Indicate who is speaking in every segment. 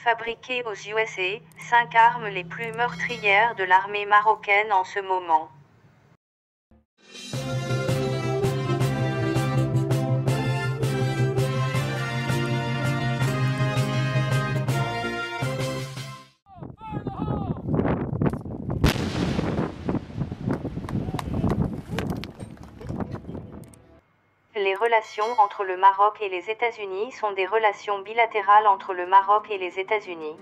Speaker 1: Fabriquées aux USA, 5 armes les plus meurtrières de l'armée marocaine en ce moment. Les relations entre le Maroc et les États-Unis sont des relations bilatérales entre le Maroc et les États-Unis.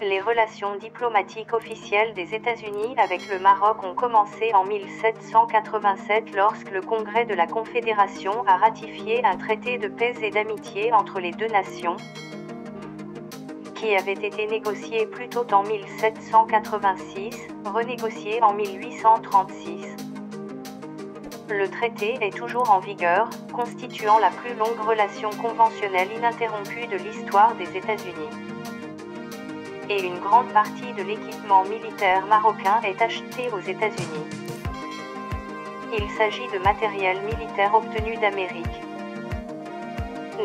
Speaker 1: Les relations diplomatiques officielles des États-Unis avec le Maroc ont commencé en 1787 lorsque le Congrès de la Confédération a ratifié un traité de paix et d'amitié entre les deux nations, qui avait été négocié plus tôt en 1786, renégocié en 1836. Le traité est toujours en vigueur, constituant la plus longue relation conventionnelle ininterrompue de l'histoire des États-Unis. Et une grande partie de l'équipement militaire marocain est acheté aux États-Unis. Il s'agit de matériel militaire obtenu d'Amérique.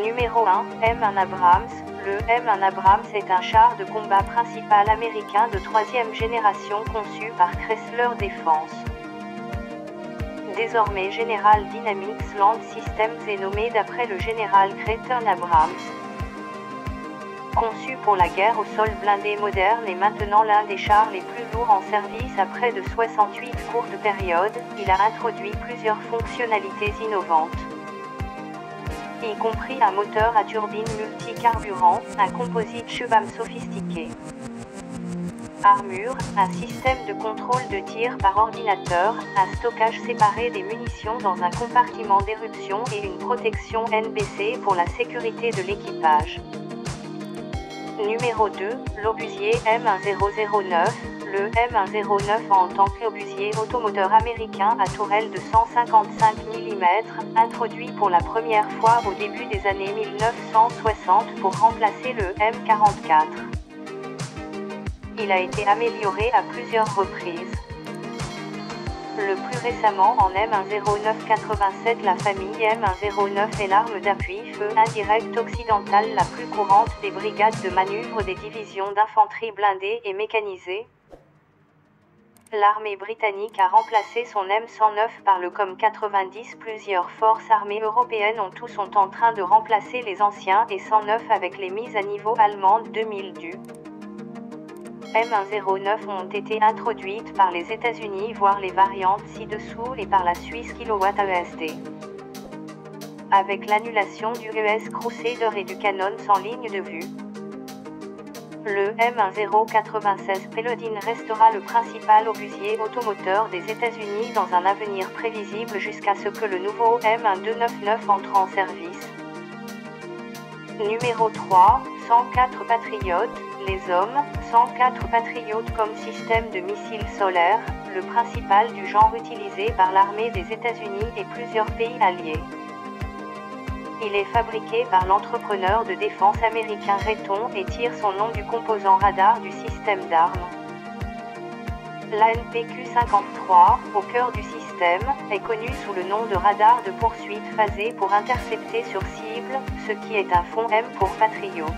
Speaker 1: Numéro 1, M1 Abrams. Le M1 Abrams est un char de combat principal américain de troisième génération conçu par Chrysler Defense. Désormais General Dynamics Land Systems est nommé d'après le général Creighton Abrams. Conçu pour la guerre au sol blindé moderne et maintenant l'un des chars les plus lourds en service à près de 68 courtes périodes, il a introduit plusieurs fonctionnalités innovantes, y compris un moteur à turbine multicarburant, un composite Shubham sophistiqué, armure, un système de contrôle de tir par ordinateur, un stockage séparé des munitions dans un compartiment d'éruption et une protection NBC pour la sécurité de l'équipage. Numéro 2, l'obusier M1009. Le M109 en tant qu'obusier automoteur américain à tourelle de 155 mm, introduit pour la première fois au début des années 1960 pour remplacer le M44. Il a été amélioré à plusieurs reprises. Le plus récemment en M10987, la famille M109 est l'arme d'appui feu indirect occidentale la plus courante des brigades de manœuvre des divisions d'infanterie blindée et mécanisée. L'armée britannique a remplacé son M109 par le COM-90. Plusieurs forces armées européennes sont en train de remplacer les anciens et 109 avec les mises à niveau allemandes 2000 du M109 ont été introduites par les États-Unis, voire les variantes ci-dessous, et par la Suisse kWASD. Avec l'annulation du US Crusader et du Cannon sans ligne de vue, le M1096 Paladin restera le principal obusier automoteur des États-Unis dans un avenir prévisible jusqu'à ce que le nouveau M1299 entre en service. Numéro 3, 104 Patriotes. Les hommes, 104 Patriotes comme système de missiles solaires, le principal du genre utilisé par l'armée des États-Unis et plusieurs pays alliés. Il est fabriqué par l'entrepreneur de défense américain Raytheon et tire son nom du composant radar du système d'armes. L'ANPQ-53, au cœur du système, est connu sous le nom de radar de poursuite phasé pour intercepter sur cible, ce qui est un fond M pour Patriot.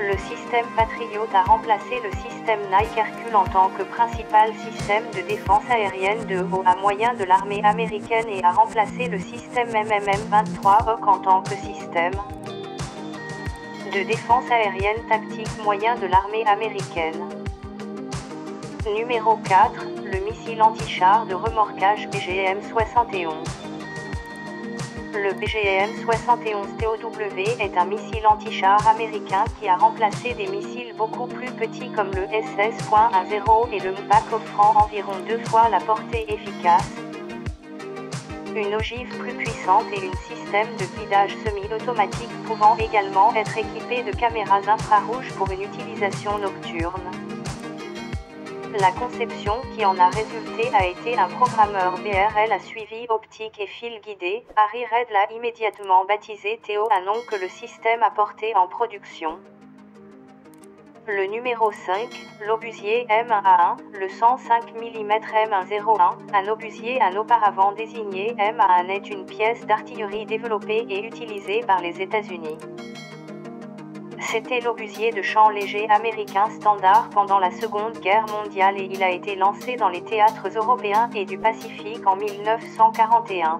Speaker 1: Le système Patriot a remplacé le système Nike Hercule en tant que principal système de défense aérienne de haut à moyen de l'armée américaine et a remplacé le système MMM-23 Hawk en tant que système de défense aérienne tactique moyen de l'armée américaine. Numéro 4, le missile anti-char de remorquage BGM-71. Le BGM-71 TOW est un missile anti-char américain qui a remplacé des missiles beaucoup plus petits comme le SS.10 et le MPAC, offrant environ 2 fois la portée efficace, une ogive plus puissante et un système de guidage semi-automatique pouvant également être équipé de caméras infrarouges pour une utilisation nocturne. La conception qui en a résulté a été un programmeur BRL à suivi optique et fil guidé. Harry Reid l'a immédiatement baptisé Théo, un nom que le système a porté en production. Le numéro 5, l'obusier M1A1, le 105 mm M101, un obusier auparavant désigné M1A1 est une pièce d'artillerie développée et utilisée par les États-Unis. C'était l'obusier de champ léger américain standard pendant la Seconde Guerre mondiale et il a été lancé dans les théâtres européens et du Pacifique en 1941.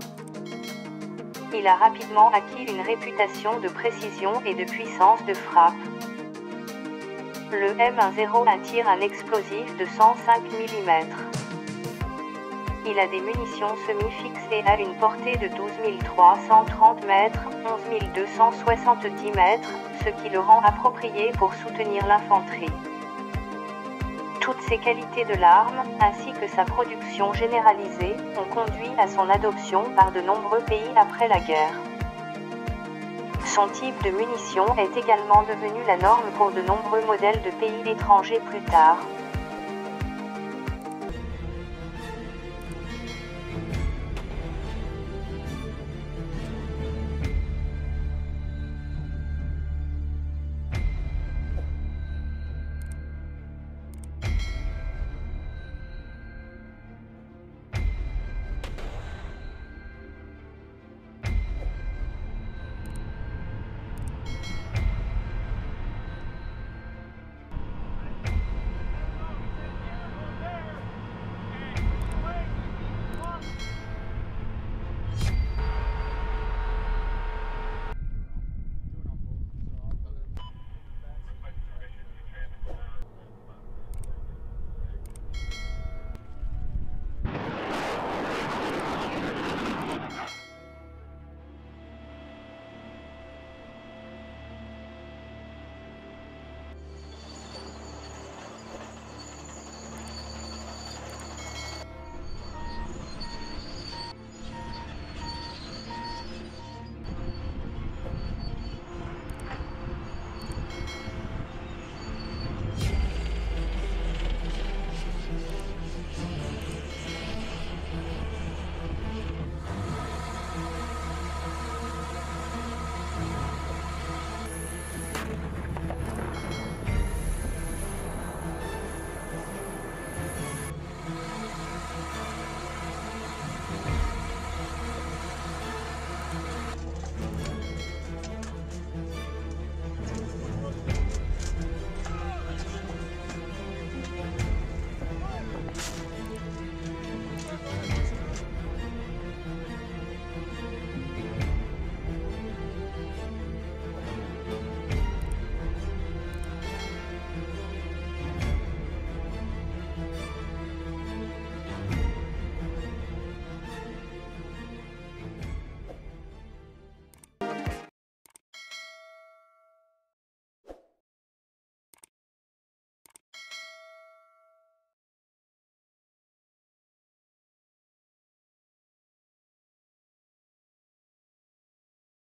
Speaker 1: Il a rapidement acquis une réputation de précision et de puissance de frappe. Le M10 tire un explosif de 105 mm. Il a des munitions semi-fixes et a une portée de 12 330 mètres, 11 270 mètres, ce qui le rend approprié pour soutenir l'infanterie. Toutes ces qualités de l'arme, ainsi que sa production généralisée, ont conduit à son adoption par de nombreux pays après la guerre. Son type de munition est également devenu la norme pour de nombreux modèles de pays étrangers plus tard.